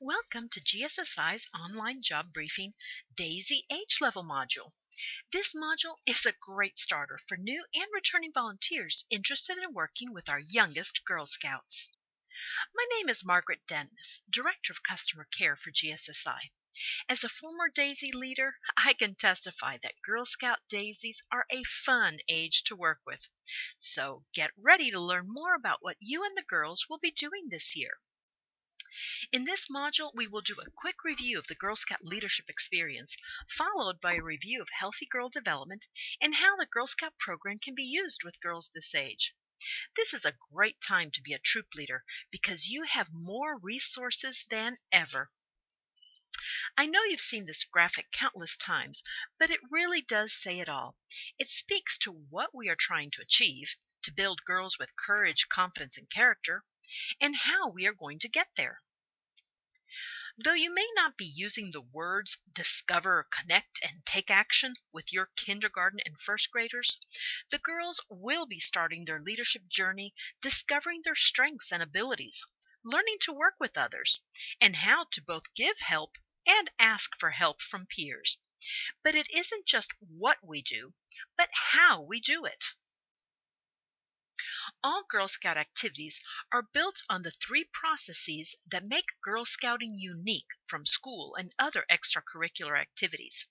Welcome to GSSI's online job briefing Daisy Age Level module. This module is a great starter for new and returning volunteers interested in working with our youngest Girl Scouts. My name is Margaret Dennis, Director of Customer Care for GSSI. As a former Daisy leader, I can testify that Girl Scout Daisies are a fun age to work with. So get ready to learn more about what you and the girls will be doing this year. In this module, we will do a quick review of the Girl Scout leadership experience, followed by a review of healthy girl development and how the Girl Scout program can be used with girls this age. This is a great time to be a troop leader because you have more resources than ever. I know you've seen this graphic countless times, but it really does say it all. It speaks to what we are trying to achieve, to build girls with courage, confidence, and character, and how we are going to get there. Though you may not be using the words discover, connect, and take action with your kindergarten and first graders, the girls will be starting their leadership journey discovering their strengths and abilities, learning to work with others, and how to both give help and ask for help from peers. But it isn't just what we do, but how we do it. All Girl Scout activities are built on the three processes that make Girl Scouting unique from school and other extracurricular activities.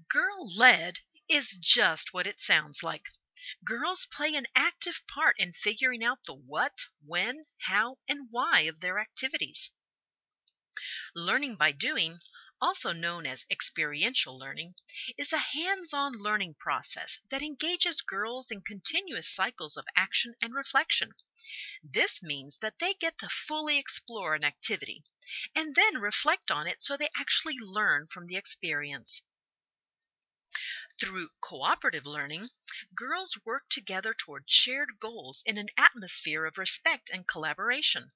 Girl-led is just what it sounds like. Girls play an active part in figuring out the what, when, how, and why of their activities. Learning by doing, also known as experiential learning, is a hands-on learning process that engages girls in continuous cycles of action and reflection. This means that they get to fully explore an activity and then reflect on it so they actually learn from the experience. Through cooperative learning, girls work together toward shared goals in an atmosphere of respect and collaboration.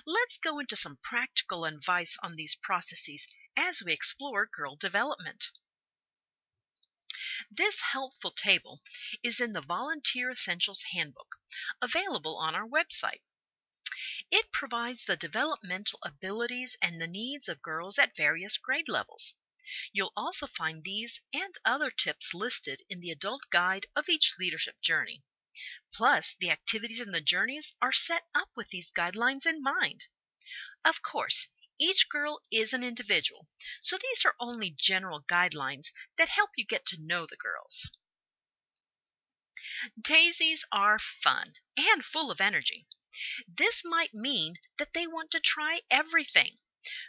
Let's go into some practical advice on these processes as we explore girl development. This helpful table is in the Volunteer Essentials Handbook, available on our website. It provides the developmental abilities and the needs of girls at various grade levels. You'll also find these and other tips listed in the adult guide of each leadership journey. Plus, the activities and the journeys are set up with these guidelines in mind. Of course, each girl is an individual, so these are only general guidelines that help you get to know the girls. Daisies are fun and full of energy. This might mean that they want to try everything,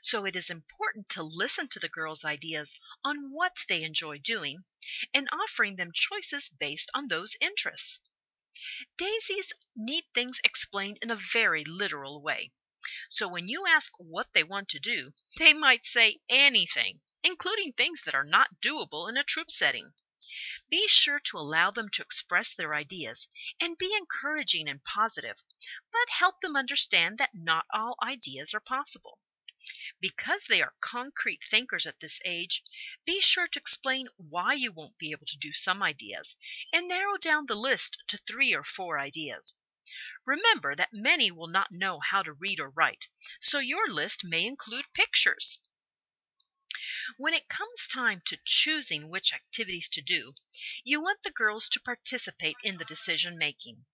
so it is important to listen to the girls' ideas on what they enjoy doing and offering them choices based on those interests. Daisies need things explained in a very literal way. So when you ask what they want to do, they might say anything, including things that are not doable in a troop setting. Be sure to allow them to express their ideas and be encouraging and positive, but help them understand that not all ideas are possible. Because they are concrete thinkers at this age, be sure to explain why you won't be able to do some ideas and narrow down the list to 3 or 4 ideas. Remember that many will not know how to read or write, so your list may include pictures. When it comes time to choosing which activities to do, you want the girls to participate in the decision making.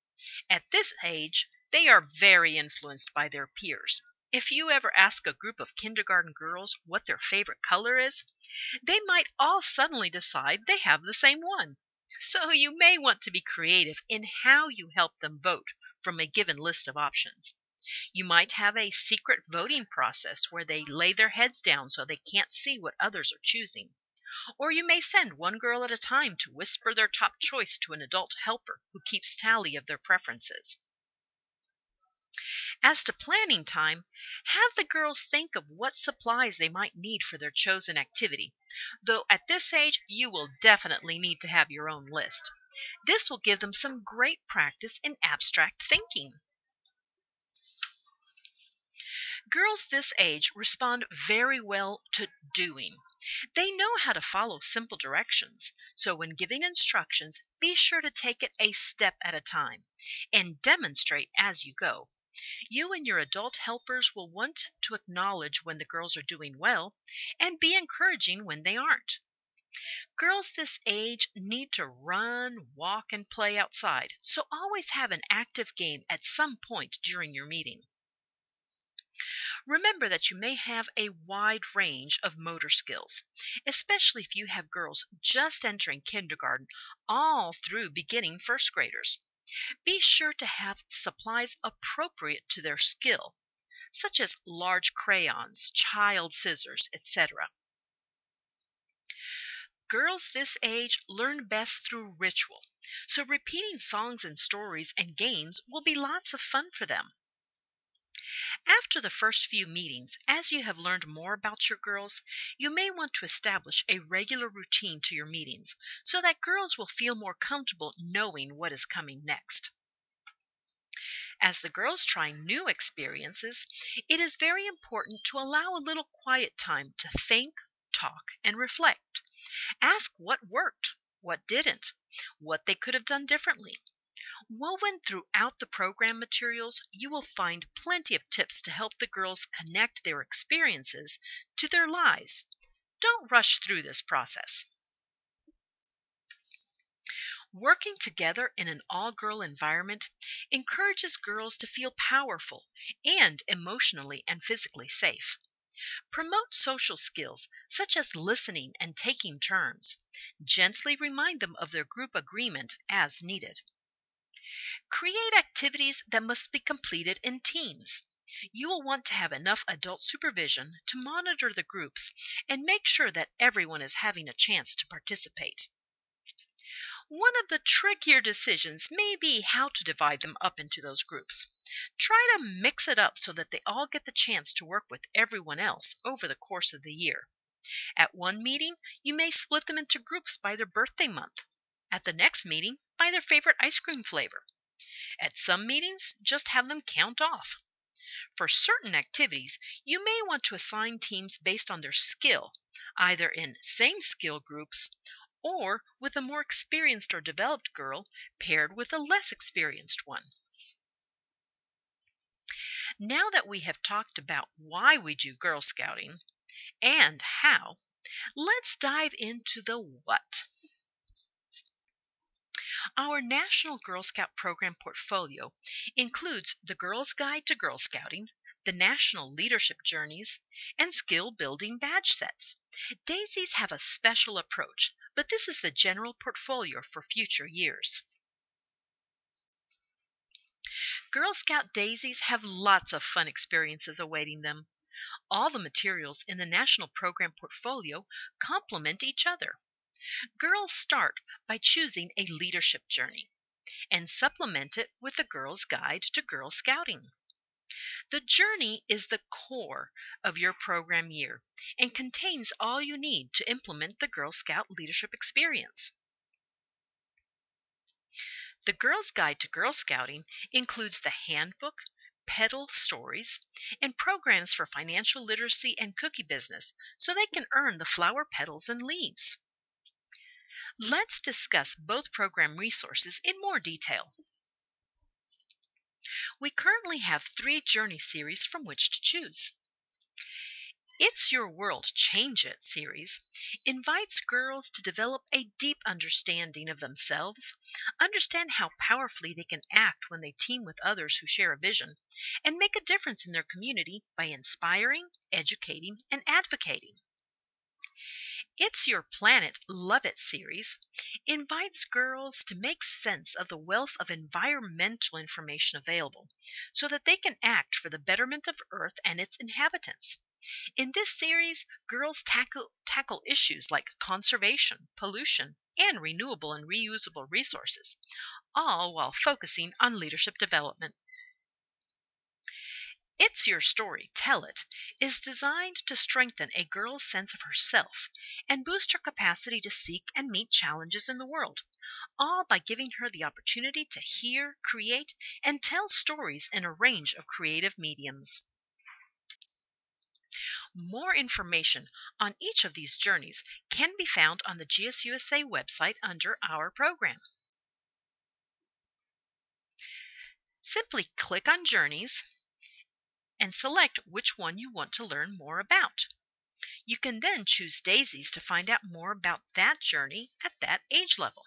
At this age, they are very influenced by their peers. If you ever ask a group of kindergarten girls what their favorite color is, they might all suddenly decide they have the same one. So you may want to be creative in how you help them vote from a given list of options. You might have a secret voting process where they lay their heads down so they can't see what others are choosing. Or you may send one girl at a time to whisper their top choice to an adult helper who keeps tally of their preferences. As to planning time, have the girls think of what supplies they might need for their chosen activity, though at this age you will definitely need to have your own list. This will give them some great practice in abstract thinking. Girls this age respond very well to doing. They know how to follow simple directions, so when giving instructions, be sure to take it a step at a time and demonstrate as you go. You and your adult helpers will want to acknowledge when the girls are doing well and be encouraging when they aren't. Girls this age need to run, walk, and play outside, so always have an active game at some point during your meeting. Remember that you may have a wide range of motor skills, especially if you have girls just entering kindergarten all through beginning first graders. Be sure to have supplies appropriate to their skill, such as large crayons, child scissors, etc. Girls this age learn best through ritual, so repeating songs and stories and games will be lots of fun for them. After the first few meetings, as you have learned more about your girls, you may want to establish a regular routine to your meetings so that girls will feel more comfortable knowing what is coming next. As the girls try new experiences, it is very important to allow a little quiet time to think, talk, and reflect. Ask what worked, what didn't, what they could have done differently. Woven throughout the program materials, you will find plenty of tips to help the girls connect their experiences to their lives. Don't rush through this process. Working together in an all-girl environment encourages girls to feel powerful and emotionally and physically safe. Promote social skills such as listening and taking turns. Gently remind them of their group agreement as needed. Create activities that must be completed in teams. You will want to have enough adult supervision to monitor the groups and make sure that everyone is having a chance to participate. One of the trickier decisions may be how to divide them up into those groups. Try to mix it up so that they all get the chance to work with everyone else over the course of the year. At one meeting, you may split them into groups by their birthday month. At the next meeting, by their favorite ice cream flavor. At some meetings, just have them count off. For certain activities, you may want to assign teams based on their skill, either in same skill groups or with a more experienced or developed girl paired with a less experienced one. Now that we have talked about why we do Girl Scouting and how, let's dive into the what. Our National Girl Scout Program portfolio includes the Girl's Guide to Girl Scouting, the National Leadership Journeys, and Skill Building Badge Sets. Daisies have a special approach, but this is the general portfolio for future years. Girl Scout Daisies have lots of fun experiences awaiting them. All the materials in the National Program portfolio complement each other. Girls start by choosing a leadership journey and supplement it with the Girl's Guide to Girl Scouting. The journey is the core of your program year and contains all you need to implement the Girl Scout leadership experience. The Girl's Guide to Girl Scouting includes the handbook, Petal stories, and programs for financial literacy and cookie business so they can earn the flower petals and leaves. Let's discuss both program resources in more detail. We currently have 3 journey series from which to choose. It's Your World, Change It series invites girls to develop a deep understanding of themselves, understand how powerfully they can act when they team with others who share a vision, and make a difference in their community by inspiring, educating, and advocating. It's Your Planet, Love It series invites girls to make sense of the wealth of environmental information available so that they can act for the betterment of Earth and its inhabitants. In this series, girls tackle issues like conservation, pollution, and renewable and reusable resources, all while focusing on leadership development. It's Your Story, Tell It is designed to strengthen a girl's sense of herself and boost her capacity to seek and meet challenges in the world, all by giving her the opportunity to hear, create, and tell stories in a range of creative mediums. More information on each of these journeys can be found on the GSUSA website under our program. Simply click on Journeys and select which one you want to learn more about. You can then choose Daisies to find out more about that journey at that age level.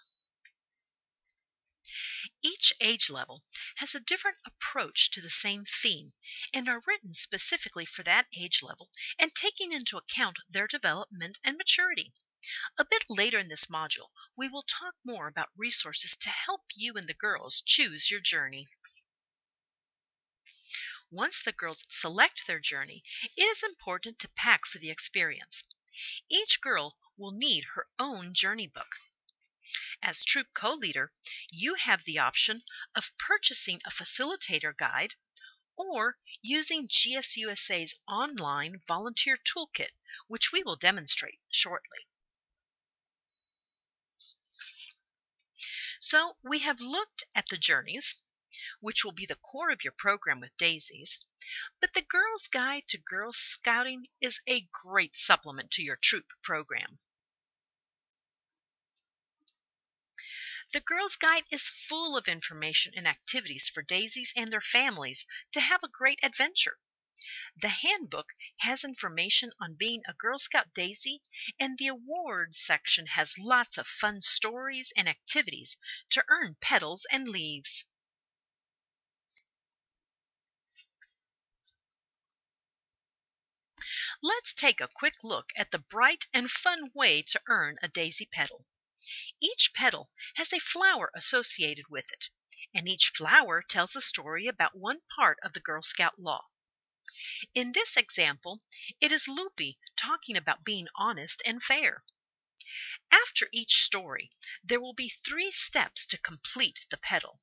Each age level has a different approach to the same theme and are written specifically for that age level and taking into account their development and maturity. A bit later in this module, we will talk more about resources to help you and the girls choose your journey. Once the girls select their journey, it is important to pack for the experience. Each girl will need her own journey book. As troop co-leader, you have the option of purchasing a facilitator guide or using GSUSA's online volunteer toolkit, which we will demonstrate shortly. So we have looked at the journeys, which will be the core of your program with Daisies, but the Girls Guide to Girl Scouting is a great supplement to your troop program. The Girls Guide is full of information and activities for Daisies and their families to have a great adventure. The handbook has information on being a Girl Scout Daisy, and the awards section has lots of fun stories and activities to earn petals and leaves. Let's take a quick look at the bright and fun way to earn a daisy petal. Each petal has a flower associated with it, and each flower tells a story about one part of the Girl Scout law. In this example, it is Loopy talking about being honest and fair. After each story, there will be 3 steps to complete the petal.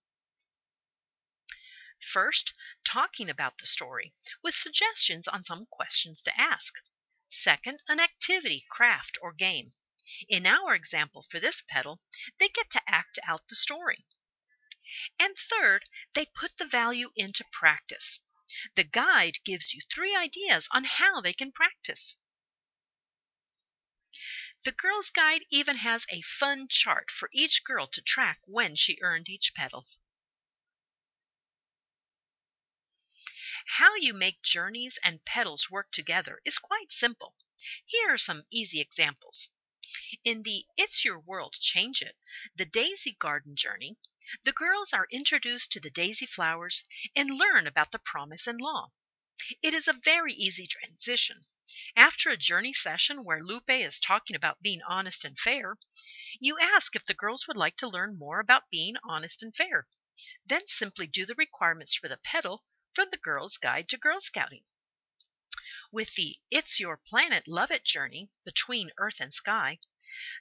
First, talking about the story, with suggestions on some questions to ask. Second, an activity, craft, or game. In our example for this petal, they get to act out the story. And third, they put the value into practice. The guide gives you 3 ideas on how they can practice. The Girls Guide even has a fun chart for each girl to track when she earned each petal. How you make journeys and petals work together is quite simple. Here are some easy examples. In the It's Your World, Change It, the Daisy Garden Journey, the girls are introduced to the daisy flowers and learn about the promise and law. It is a very easy transition. After a journey session where Lupe is talking about being honest and fair, you ask if the girls would like to learn more about being honest and fair. Then simply do the requirements for the petal from the Girls Guide to Girl Scouting. With the It's Your Planet, Love It journey, Between Earth and Sky,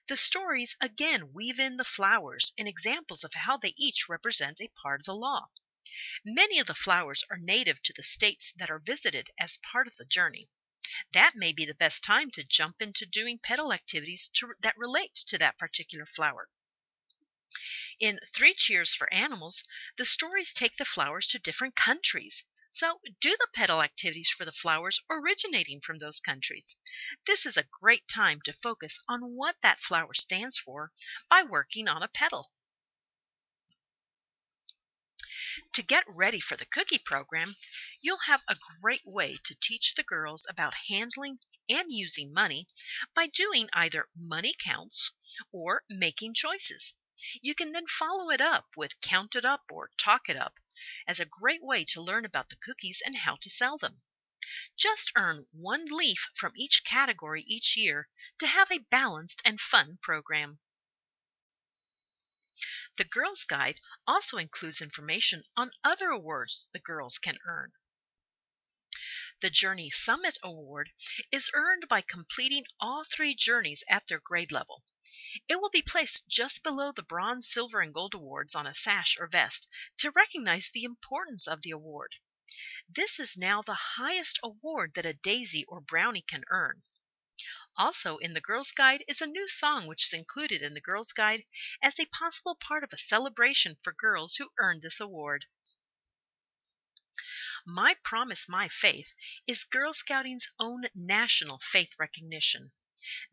the stories again weave in the flowers and examples of how they each represent a part of the law. Many of the flowers are native to the states that are visited as part of the journey. That may be the best time to jump into doing petal activities that relate to that particular flower. In 3 Cheers for Animals, the stories take the flowers to different countries. So do the petal activities for the flowers originating from those countries. This is a great time to focus on what that flower stands for by working on a petal. To get ready for the cookie program, you'll have a great way to teach the girls about handling and using money by doing either money counts or making choices. You can then follow it up with Count It Up or Talk It Up as a great way to learn about the cookies and how to sell them. Just earn 1 leaf from each category each year to have a balanced and fun program. The Girls Guide also includes information on other awards the girls can earn. The Journey Summit Award is earned by completing all 3 journeys at their grade level. It will be placed just below the bronze, silver, and gold awards on a sash or vest to recognize the importance of the award. This is now the highest award that a daisy or brownie can earn. Also in the Girls Guide is a new song which is included in the Girls Guide as a possible part of a celebration for girls who earned this award. My Promise, My Faith is Girl Scouting's own national faith recognition.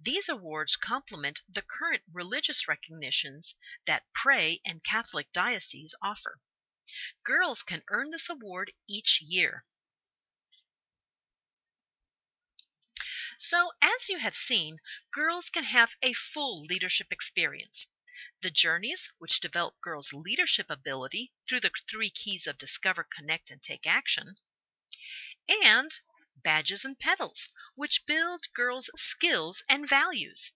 These awards complement the current religious recognitions that Pray and Catholic Diocese offer. Girls can earn this award each year. So, as you have seen, girls can have a full leadership experience. The journeys, which develop girls' leadership ability through the three keys of discover, connect, and take action, and badges and petals, which build girls' skills and values.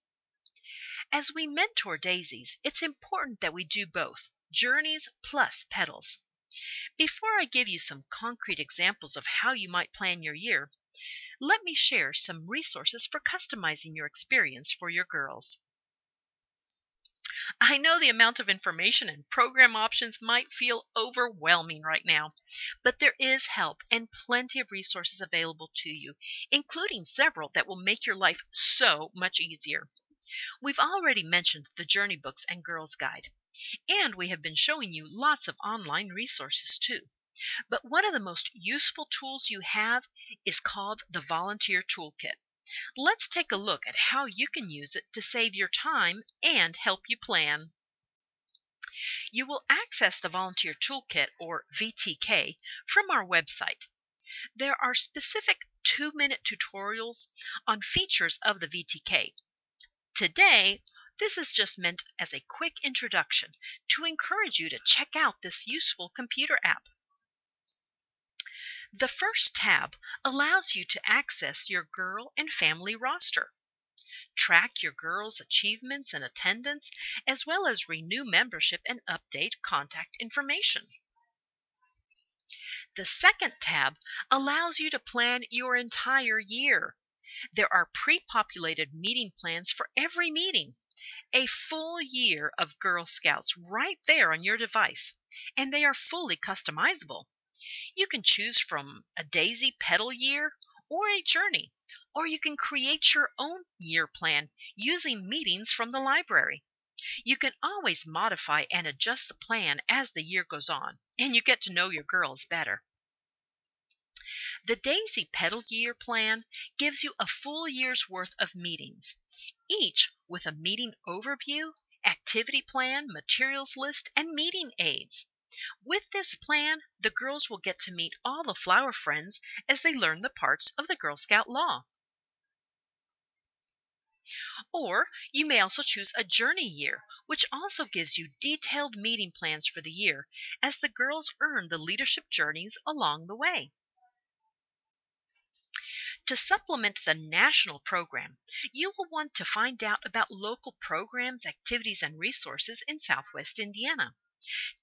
As we mentor daisies, it's important that we do both journeys plus petals. Before I give you some concrete examples of how you might plan your year, let me share some resources for customizing your experience for your girls. I know the amount of information and program options might feel overwhelming right now, but there is help and plenty of resources available to you, including several that will make your life so much easier. We've already mentioned the Journey Books and Girls Guide, and we have been showing you lots of online resources too. But one of the most useful tools you have is called the Volunteer Toolkit. Let's take a look at how you can use it to save your time and help you plan. You will access the Volunteer Toolkit, or VTK, from our website. There are specific 2-minute tutorials on features of the VTK. Today, this is just meant as a quick introduction to encourage you to check out this useful computer app. The first tab allows you to access your girl and family roster, track your girls' achievements and attendance, as well as renew membership and update contact information. The second tab allows you to plan your entire year. There are pre-populated meeting plans for every meeting, a full year of Girl Scouts right there on your device, and they are fully customizable. You can choose from a Daisy Petal year or a journey, or you can create your own year plan using meetings from the library. You can always modify and adjust the plan as the year goes on, and you get to know your girls better. The Daisy Petal Year plan gives you a full year's worth of meetings, each with a meeting overview, activity plan, materials list, and meeting aids. With this plan, the girls will get to meet all the flower friends as they learn the parts of the Girl Scout law. Or you may also choose a journey year, which also gives you detailed meeting plans for the year as the girls earn the leadership journeys along the way. To supplement the national program, you will want to find out about local programs, activities, and resources in Southwest Indiana.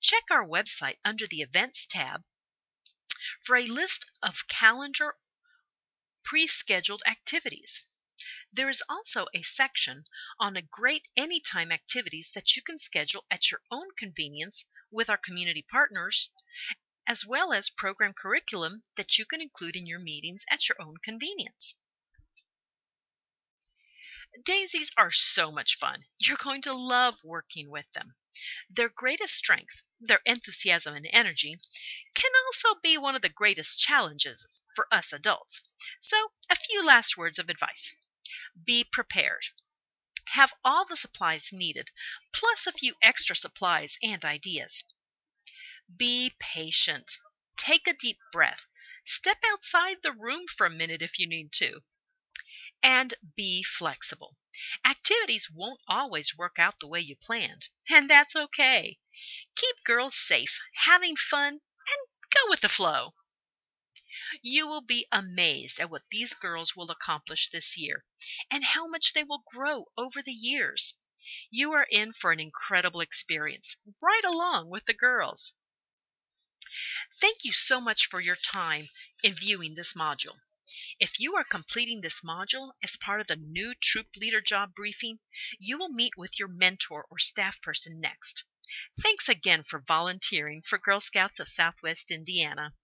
Check our website under the Events tab for a list of calendar pre-scheduled activities. There is also a section on a great anytime activities that you can schedule at your own convenience with our community partners, as well as program curriculum that you can include in your meetings at your own convenience. Daisies are so much fun. You're going to love working with them. Their greatest strength, their enthusiasm and energy, can also be one of the greatest challenges for us adults. So, a few last words of advice. Be prepared. Have all the supplies needed, plus a few extra supplies and ideas. Be patient. Take a deep breath. Step outside the room for a minute if you need to. And be flexible. Activities won't always work out the way you planned, and that's okay. Keep girls safe, having fun, and go with the flow. You will be amazed at what these girls will accomplish this year and how much they will grow over the years. You are in for an incredible experience, right along with the girls. Thank you so much for your time in viewing this module. If you are completing this module as part of the new Troop Leader Job Briefing, you will meet with your mentor or staff person next. Thanks again for volunteering for Girl Scouts of Southwest Indiana.